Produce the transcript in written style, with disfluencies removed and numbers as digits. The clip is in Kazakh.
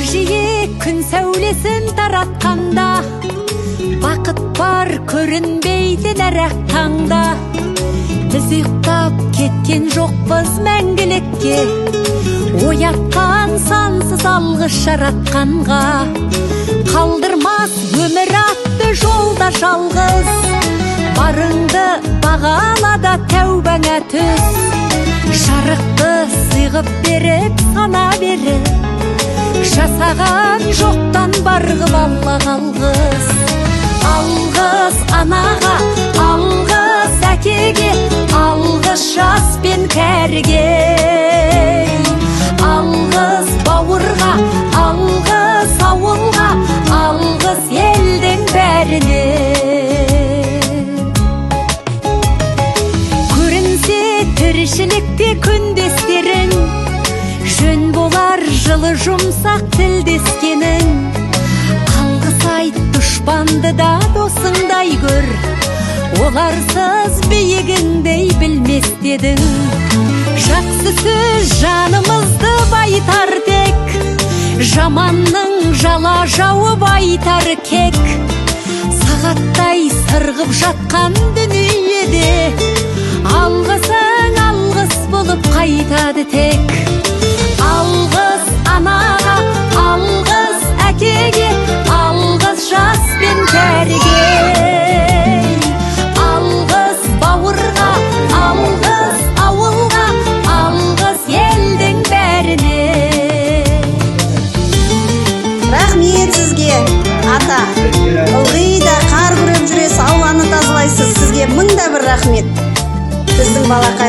жиі күн сәулесін таратқанда, бақыт бар көрінбейді нәрәк таңда. Біз ұйықтап кеткен жоқпыз мәңгілікке, оятқан сансыз алғыс жаратқанға. Қалдырмас өмір атты жолда жалғыз, барыңды бағалада тәубаңа түс. Жарықты сыйғып беріп сана беріп, жасаған жоқтан барғып алла қалғыз. Алғыз анаға, алғыз әкеге, алғыз жас пен кәріге. Алғыз бауырға, алғыз ауылға, алғыз елдің бәріне. Көрінсе тіршілікте күндестерің, жөн болар жылы жұмсақ тілдескенің. Алғыс айт дұшпанды да досыңдай көр, оларсыз биігіңдей білмес дедің. Жақсы сөз жанымызды байтар тек, жаманның жала жауып айтар кек. Сағаттай сырғып жатқан дүниеде, алғысың алғыс болып қайтады тек. Алғыс анаға, алғыс әкеге, алғыс жас пен кәріге. Алғыс бауырға, алғыс ауылға, алғыс елдің бәріне. Рахмет сізге, ата. Ылғи да қар күреп жүресіз, ауланы тазалайсыз. Сізге мың да бір рахмет. Біздің балақа